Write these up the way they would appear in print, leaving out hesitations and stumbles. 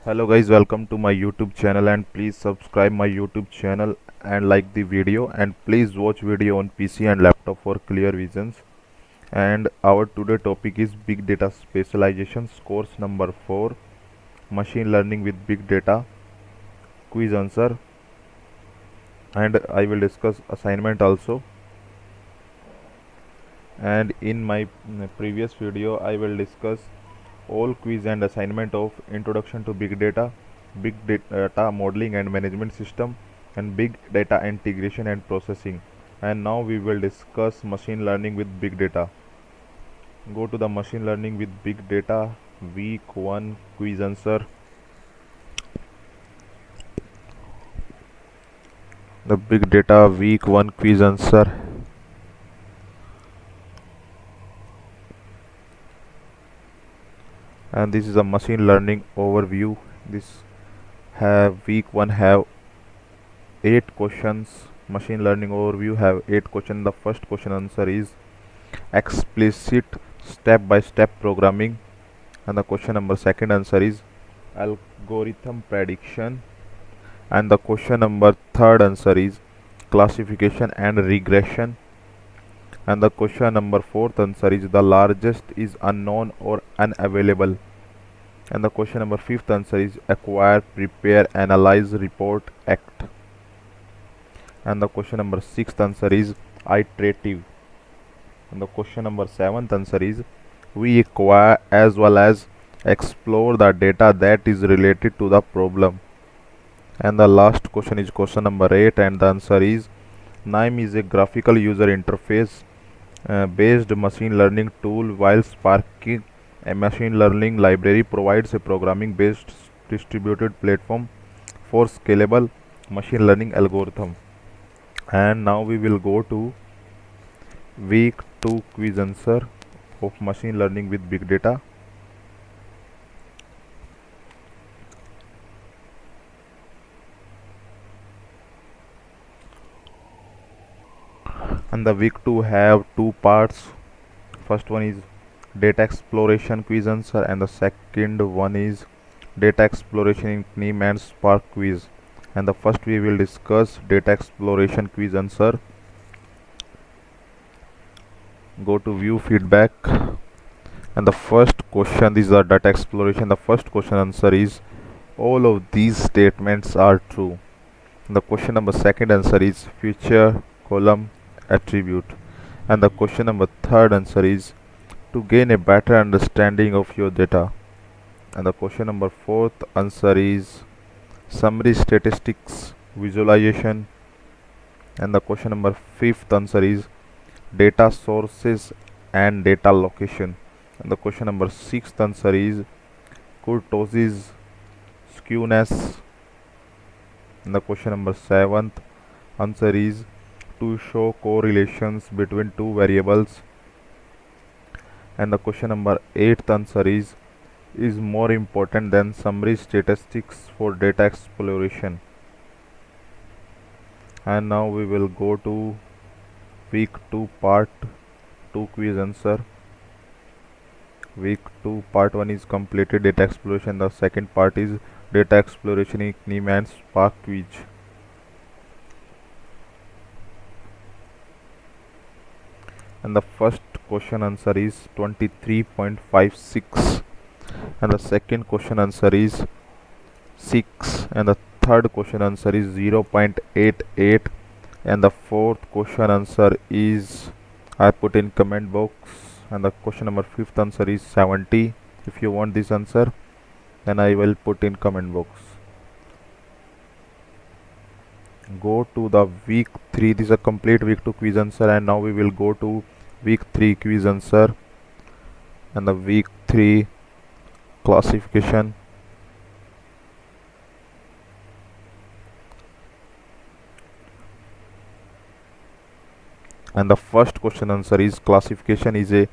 Hello guys, welcome to my YouTube channel and please subscribe my YouTube channel and like the video and please watch video on PC and laptop for clear visions. And our today topic is big data specializations, course number 4, machine learning with big data, quiz answer, and I will discuss assignment also. And in my previous video I will discuss all quiz and assignment of introduction to big data modeling and management system, and big data integration and processing. And now we will discuss machine learning with big data. Go to the machine learning with big data week 1 quiz answer. The big data week 1 quiz answer. And this is a machine learning overview. This have week 1 have 8 questions. Machine learning overview have 8 questions. The first question answer is explicit step by step programming, and the question number second answer is algorithm prediction, and the question number third answer is classification and regression, and the question number fourth answer is the largest is unknown or unavailable, and the question number fifth answer is acquire, prepare, analyze, report, act, and the question number sixth answer is iterative, and the question number seventh answer is we acquire as well as explore the data that is related to the problem. And the last question is question number 8, and the answer is NIME is a graphical user interface based machine learning tool, while Sparky, a machine learning library, provides a programming based distributed platform for scalable machine learning algorithm. And now we will go to week 2 quiz answer of machine learning with big data. And the week 2 have two parts. First one is data exploration quiz answer, and the second one is data exploration in KNIM and Spark quiz. And the first we will discuss data exploration quiz answer. Go to view feedback, and the first question is the data exploration. The first question answer is all of these statements are true. And the question number second answer is feature column attribute, and the question number third answer is to gain a better understanding of your data, and the question number fourth answer is summary statistics visualization, and the question number fifth answer is data sources and data location, and the question number sixth answer is kurtosis skewness, and the question number seventh answer is to show correlations between two variables, and the question number 8th answer is more important than summary statistics for data exploration. And now we will go to week 2 part 2 quiz answer. Week 2 part 1 is completed data exploration. The second part is data exploration in KNIM and Spark quiz. And the first question answer is 23.56, and the second question answer is 6, and the third question answer is 0.88, and the fourth question answer is I put in comment box, and the question number fifth answer is 70. If you want this answer, then I will put in comment box. Go to the week 3. This is a complete week 2 quiz answer, and now we will go to week 3 quiz answer, and the week 3 classification, and the first question answer is classification is a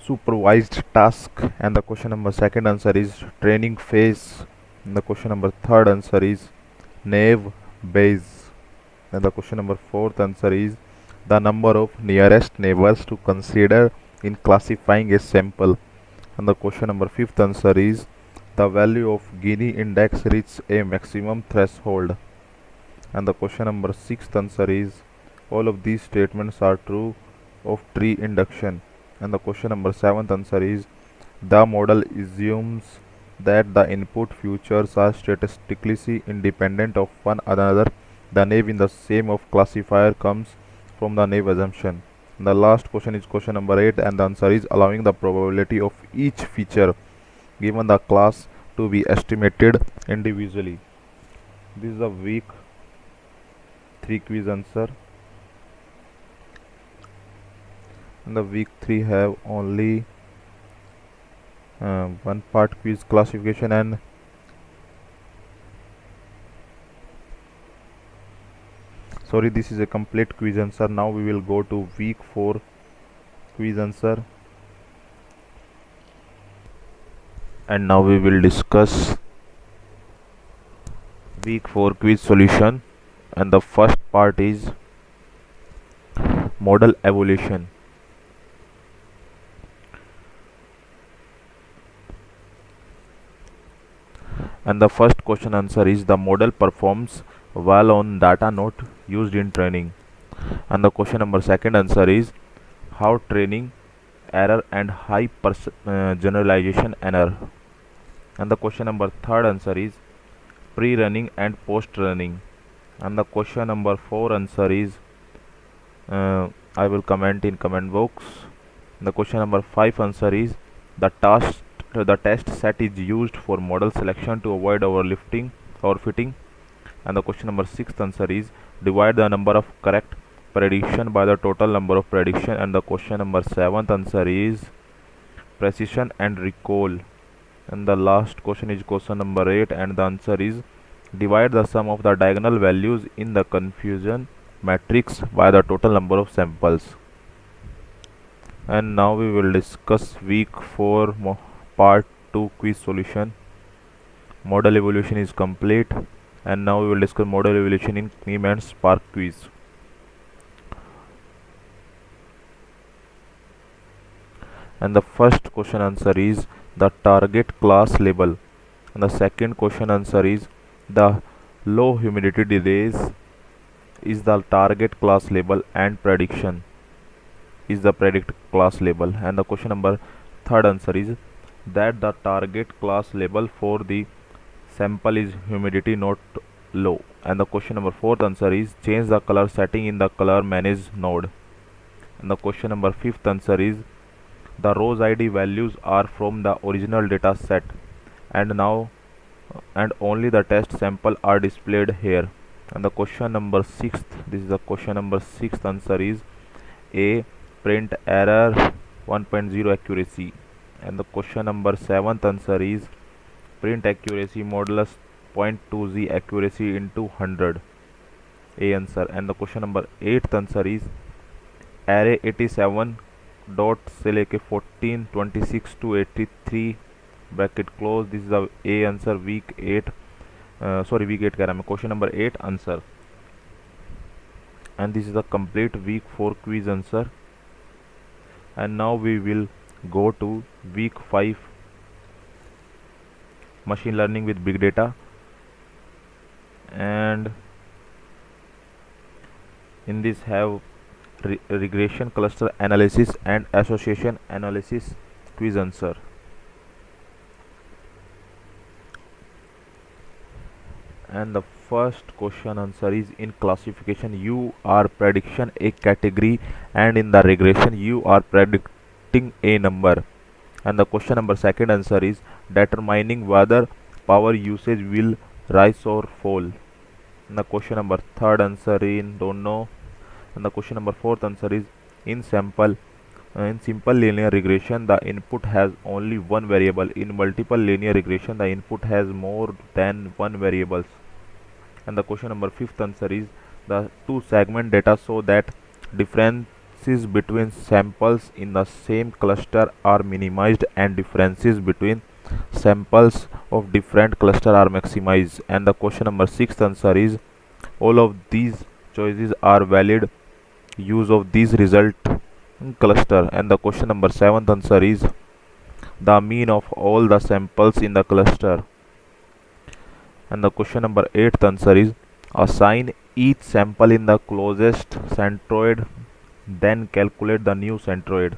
supervised task, and the question number second answer is training phase, and the question number third answer is naive Bayes, and the question number fourth answer is the number of nearest neighbors to consider in classifying a sample, and the question number fifth answer is the value of Gini index reaches a maximum threshold. And the question number 6th answer is all of these statements are true of tree induction. And the question number 7th answer is the model assumes that the input features are statistically independent of one another. The naive in the same of classifier comes from the naive assumption. The last question is question number 8 and the answer is allowing the probability of each feature given the class to be estimated individually. This is a week 3 quiz answer. And the week 3 have only one part quiz classification and sorry, this is a complete quiz answer. Now we will go to week 4 quiz answer, and now we will discuss week 4 quiz solution. And the first part is model evolution. And the first question answer is the model performs well on data not used in training. And the question number second answer is how training error and high generalization error. And the question number third answer is pre-running and post-running. And the question number 4 answer is I will comment in comment box. And the question number 5 answer is the test set is used for model selection to avoid overfitting. And the question number 6 answer is divide the number of correct prediction by the total number of prediction. And the question number 7th answer is precision and recall. And the last question is question number 8 and the answer is divide the sum of the diagonal values in the confusion matrix by the total number of samples. And now we will discuss week 4 part 2 quiz solution. Model evolution is complete, and now we will discuss model evolution in KNIM and Spark quiz. And the first question answer is the target class label. And the second question answer is the low humidity delays is the target class label and prediction is the predict class label. And the question number third answer is that the target class label for the sample is humidity not low. And the question number fourth answer is change the color setting in the color manage node. And the question number fifth answer is the rows ID values are from the original data set and now and only the test sample are displayed here. And the question number 6th, this is the question number 6th answer is A print error 1.0 accuracy. And the question number 7th answer is print accuracy modulus 0.2z accuracy into 100. A answer. And the question number 8th answer is array 87 dot से लेके 14 26 to 83 bracket close. This is the A answer week 8 week 8 कह रहा मैं question number 8 answer. And this is the complete week 4 quiz answer. And now we will go to week 5 machine learning with big data. And in this have regression cluster analysis and association analysis quiz answer. And the first question answer is in classification you are prediction a category and in the regression you are predicting a number. And the question number second answer is determining whether power usage will rise or fall. And the question number third answer in don't know. And the question number fourth answer is in simple linear regression the input has only one variable. In multiple linear regression the input has more than one variables. And the question number fifth answer is the two segment data show that differences between samples in the same cluster are minimized and differences between samples of different cluster are maximized. And the question number sixth answer is all of these choices are valid use of these result cluster. And the question number seventh answer is the mean of all the samples in the cluster. And the question number 8 answer is assign each sample in the closest centroid, then calculate the new centroid.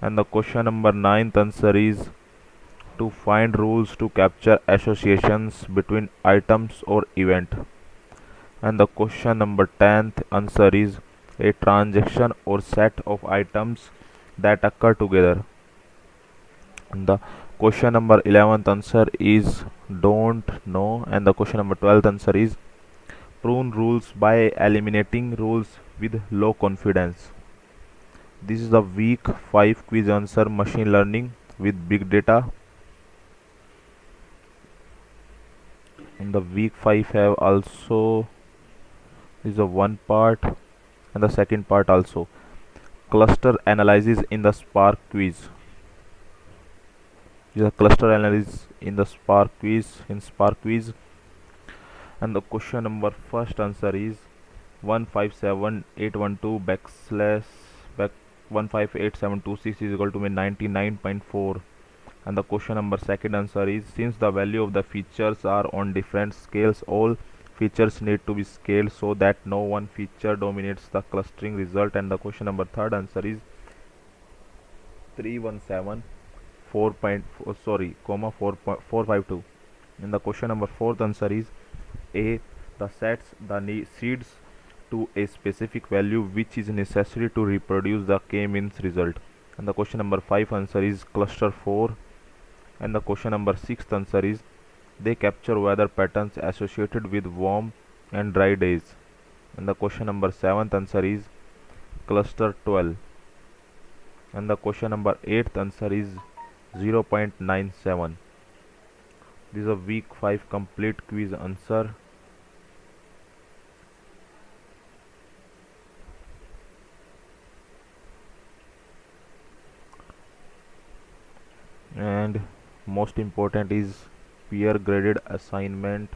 And the question number 9 answer is to find rules to capture associations between items or event. And the question number 10th answer is a transaction or set of items that occur together. And the question number 11th answer is don't know. And the question number 12th answer is prune rules by eliminating rules with low confidence. This is the week 5 quiz answer machine learning with big data. In the week 5 have also is a one part and the second part also cluster analysis in the Spark quiz. Is a cluster analysis in the Spark quiz. And the question number first answer is 157812 backslash back 158726 is equal to 99.4. And the question number second answer is since the value of the features are on different scales, all features need to be scaled so that no one feature dominates the clustering result. And the question number third answer is 317 4.4 sorry comma 4.452. And the question number fourth answer is a the sets the seeds to a specific value which is necessary to reproduce the k-means result. And the question number 5 answer is cluster 4. And the question number 6 answer is they capture weather patterns associated with warm and dry days. And the question number 7th answer is cluster 12. And the question number 8th answer is 0.97. This is a week 5 complete quiz answer. And most important is peer graded assignment